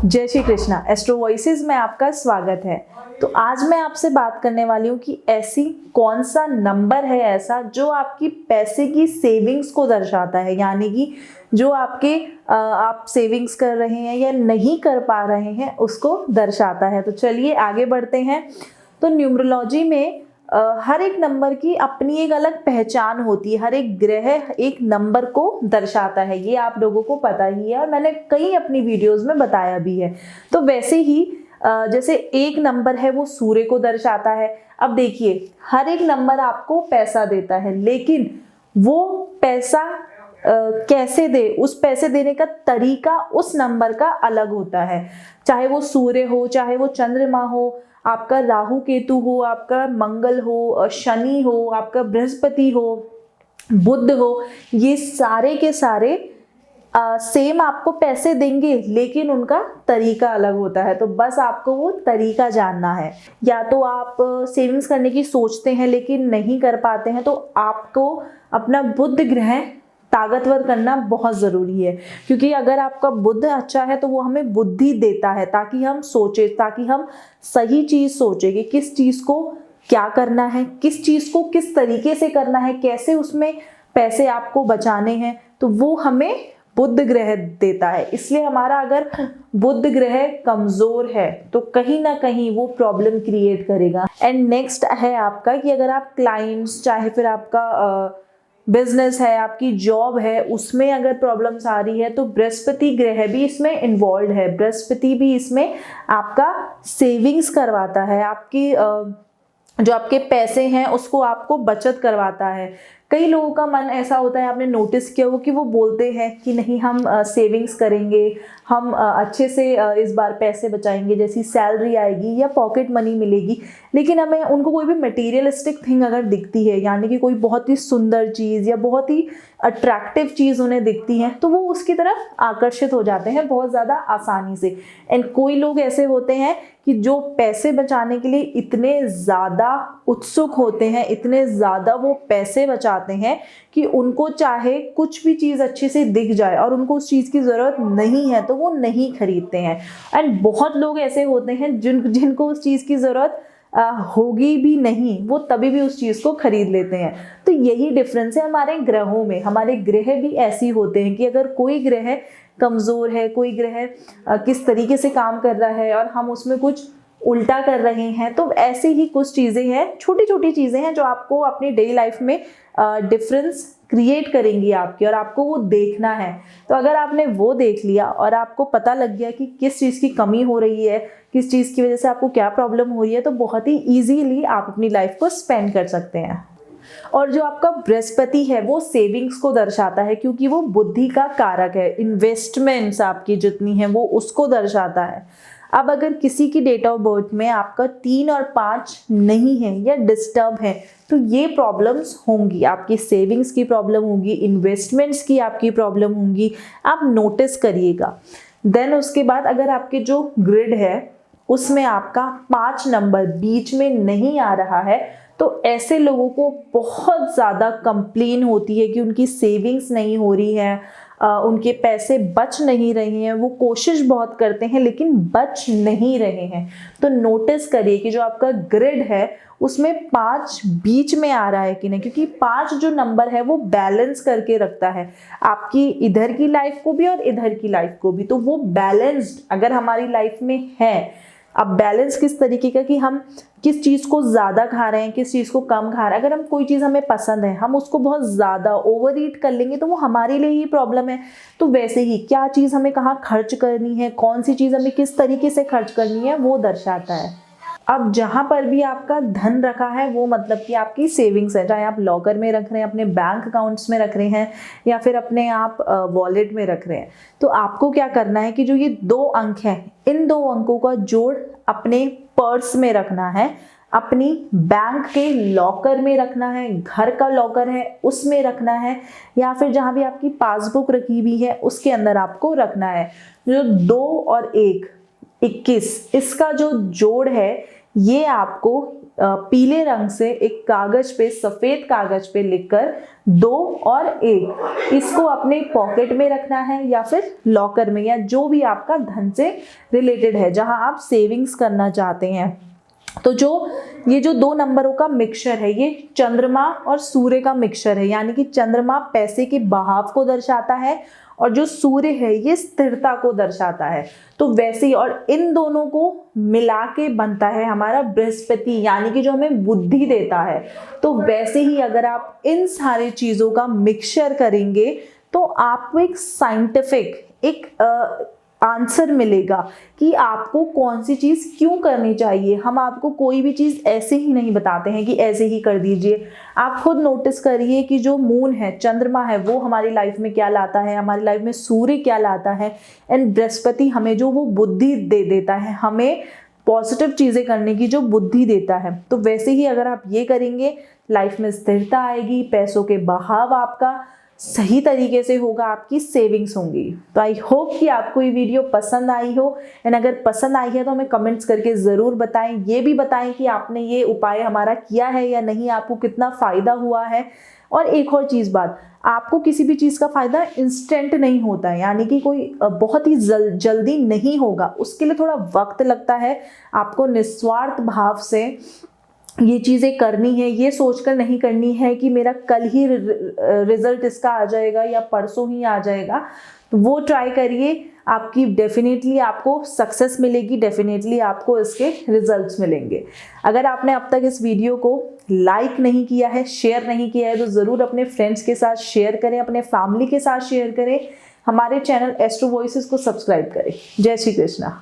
जय Shri Krishna. Astro voices में आपका स्वागत है। तो आज मैं आपसे बात करने वाली हूँ कि ऐसी कौन सा नंबर है ऐसा जो आपकी पैसे की सेविंग्स को दर्शाता है, यानी कि जो आपके आप सेविंग्स कर रहे हैं या नहीं कर पा रहे हैं उसको दर्शाता है। तो चलिए आगे बढ़ते हैं। तो न्यूमरोलॉजी में हर एक नंबर की अपनी एक अलग पहचान होती है। हर एक ग्रह एक नंबर को दर्शाता है, ये आप लोगों को पता ही है और मैंने कई अपनी वीडियोस में बताया भी है। तो वैसे ही जैसे एक नंबर है वो सूर्य को दर्शाता है। अब देखिए, हर एक नंबर आपको पैसा देता है, लेकिन वो पैसा कैसे दे, उस पैसे देने का तरीका उस नंबर का अलग होता है। चाहे वो सूर्य हो, चाहे वो चंद्रमा हो, आपका राहु केतु हो, आपका मंगल हो, शनि हो, आपका बृहस्पति हो, बुध हो, ये सारे के सारे सेम आपको पैसे देंगे, लेकिन उनका तरीका अलग होता है। तो बस आपको वो तरीका जानना है। या तो आप सेविंग्स करने की सोचते हैं लेकिन नहीं कर पाते हैं, तो आपको अपना बुध ग्रह ताकतवर करना बहुत ज़रूरी है, क्योंकि अगर आपका बुध अच्छा है तो वो हमें बुद्धि देता है ताकि हम सोचें, ताकि हम सही चीज़ सोचें कि किस चीज़ को क्या करना है, किस चीज़ को किस तरीके से करना है, कैसे उसमें पैसे आपको बचाने हैं। तो वो हमें बुध ग्रह देता है। इसलिए हमारा अगर बुध ग्रह कमज़ोर है तो कहीं ना कहीं वो प्रॉब्लम क्रिएट करेगा। एंड नेक्स्ट है आपका कि अगर आप क्लाइंट्स, चाहे फिर आपका बिजनेस है, आपकी जॉब है, उसमें अगर प्रॉब्लम्स आ रही है तो बृहस्पति ग्रह भी इसमें इन्वॉल्व है। बृहस्पति भी इसमें आपका सेविंग्स करवाता है, आपकी जो आपके पैसे हैं उसको आपको बचत करवाता है। कई लोगों का मन ऐसा होता है, आपने नोटिस किया हो, कि वो बोलते हैं कि नहीं हम सेविंग्स करेंगे, हम अच्छे से इस बार पैसे बचाएंगे, जैसी सैलरी आएगी या पॉकेट मनी मिलेगी, लेकिन हमें उनको कोई भी मटेरियलिस्टिक थिंग अगर दिखती है, यानी कि कोई बहुत ही सुंदर चीज़ या बहुत ही अट्रैक्टिव चीज़ उन्हें दिखती है, तो वो उसकी तरफ आकर्षित हो जाते हैं बहुत ज़्यादा आसानी से। एंड कोई लोग ऐसे होते हैं कि जो पैसे बचाने के लिए इतने ज़्यादा उत्सुक होते हैं, इतने ज़्यादा वो पैसे बचाते हैं कि उनको चाहे कुछ भी चीज़ अच्छी से दिख जाए और उनको उस चीज़ की ज़रूरत नहीं है तो वो नहीं खरीदते हैं। एंड बहुत लोग ऐसे होते हैं जिनको उस चीज़ की ज़रूरत होगी भी नहीं, वो तभी भी उस चीज़ को खरीद लेते हैं। तो यही डिफरेंस है हमारे ग्रहों में। हमारे ग्रह भी ऐसे होते हैं कि अगर कोई ग्रह कमज़ोर है, कोई ग्रह किस तरीके से काम कर रहा है और हम उसमें कुछ उल्टा कर रहे हैं, तो ऐसे ही कुछ चीज़ें हैं, छोटी छोटी चीज़ें हैं जो आपको अपनी डेली लाइफ में डिफरेंस क्रिएट करेंगी आपकी, और आपको वो देखना है। तो अगर आपने वो देख लिया और आपको पता लग गया कि किस चीज़ की कमी हो रही है, किस चीज़ की वजह से आपको क्या प्रॉब्लम हो रही है, तो बहुत ही ईजीली आप अपनी लाइफ को स्पेंड कर सकते हैं। और जो आपका बृहस्पति है वो सेविंग्स को दर्शाता है, क्योंकि वो बुद्धि का कारक है। इन्वेस्टमेंट्स आपकी जितनी हैं वो उसको दर्शाता है। अब अगर किसी की डेट ऑफ बर्थ में आपका 3 और 5 नहीं है या डिस्टर्ब है, तो ये प्रॉब्लम्स होंगी। आपकी सेविंग्स की प्रॉब्लम होगी, इन्वेस्टमेंट्स की आपकी प्रॉब्लम होंगी, आप नोटिस करिएगा। देन उसके बाद अगर आपके जो ग्रिड है उसमें आपका 5 नंबर बीच में नहीं आ रहा है, तो ऐसे लोगों को बहुत ज़्यादा कंप्लेन होती है कि उनकी सेविंग्स नहीं हो रही है, उनके पैसे बच नहीं रहे हैं। वो कोशिश बहुत करते हैं लेकिन बच नहीं रहे हैं। तो नोटिस करिए कि जो आपका ग्रिड है उसमें 5 बीच में आ रहा है कि नहीं, क्योंकि 5 जो नंबर है वो बैलेंस करके रखता है आपकी इधर की लाइफ को भी और इधर की लाइफ को भी। तो वो बैलेंस्ड अगर हमारी लाइफ में है, अब बैलेंस किस तरीके का कि हम किस चीज़ को ज़्यादा खा रहे हैं, किस चीज़ को कम खा रहे हैं। अगर हम कोई चीज़ हमें पसंद है, हम उसको बहुत ज़्यादा ओवर ईट कर लेंगे तो वो हमारे लिए ही प्रॉब्लम है। तो वैसे ही क्या चीज़ हमें कहाँ खर्च करनी है, कौन सी चीज़ हमें किस तरीके से खर्च करनी है, वो दर्शाता है। अब जहाँ पर भी आपका धन रखा है वो मतलब कि आपकी सेविंग्स है, चाहे आप लॉकर में रख रहे हैं, अपने बैंक अकाउंट्स में रख रहे हैं, या फिर अपने आप वॉलेट में रख रहे हैं। तो आपको क्या करना है कि जो ये 2 अंक हैं, इन 2 अंकों का जोड़ अपने पर्स में रखना है, अपनी बैंक के लॉकर में रखना है, घर का लॉकर है उसमें रखना है, या फिर जहाँ भी आपकी पासबुक रखी हुई है उसके अंदर आपको रखना है। जो 2 और 1 21, इसका जो जोड़ है ये आपको पीले रंग से एक कागज पे, सफेद कागज पे लिखकर 2 और 1 इसको अपने पॉकेट में रखना है या फिर लॉकर में, या जो भी आपका धन से रिलेटेड है, जहां आप सेविंग्स करना चाहते हैं। तो ये जो 2 नंबरों का मिक्सचर है, ये चंद्रमा और सूर्य का मिक्सचर है, यानी कि चंद्रमा पैसे के बहाव को दर्शाता है और जो सूर्य है ये स्थिरता को दर्शाता है। तो वैसे ही, और इन दोनों को मिला के बनता है हमारा बृहस्पति, यानी कि जो हमें बुद्धि देता है। तो वैसे ही अगर आप इन सारी चीज़ों का मिक्सचर करेंगे तो आपको एक साइंटिफिक एक आंसर मिलेगा कि आपको कौन सी चीज़ क्यों करनी चाहिए। हम आपको कोई भी चीज़ ऐसे ही नहीं बताते हैं कि ऐसे ही कर दीजिए। आप खुद नोटिस करिए कि जो मून है, चंद्रमा है, वो हमारी लाइफ में क्या लाता है, हमारी लाइफ में सूर्य क्या लाता है, एंड बृहस्पति हमें जो वो बुद्धि दे देता है, हमें पॉजिटिव चीज़ें करने की जो बुद्धि देता है। तो वैसे ही अगर आप ये करेंगे, लाइफ में स्थिरता आएगी, पैसों के बहाव आपका सही तरीके से होगा, आपकी सेविंग्स होंगी। तो आई होप कि आपको ये वीडियो पसंद आई हो, एंड अगर पसंद आई है तो हमें कमेंट्स करके ज़रूर बताएं। ये भी बताएं कि आपने ये उपाय हमारा किया है या नहीं, आपको कितना फ़ायदा हुआ है। और एक और चीज़ बात, आपको किसी भी चीज़ का फ़ायदा इंस्टेंट नहीं होता है, यानी कि कोई बहुत ही जल्दी नहीं होगा, उसके लिए थोड़ा वक्त लगता है। आपको निस्वार्थ भाव से ये चीज़ें करनी है, ये सोचकर नहीं करनी है कि मेरा कल ही रिजल्ट इसका आ जाएगा या परसों ही आ जाएगा। तो वो ट्राई करिए, आपकी डेफिनेटली आपको सक्सेस मिलेगी, डेफिनेटली आपको इसके रिजल्ट्स मिलेंगे। अगर आपने अब तक इस वीडियो को लाइक नहीं किया है, शेयर नहीं किया है, तो ज़रूर अपने फ्रेंड्स के साथ शेयर करें, अपने फैमिली के साथ शेयर करें। हमारे चैनल एस्ट्रो वॉइसेस को सब्सक्राइब करें। जय श्री कृष्णा।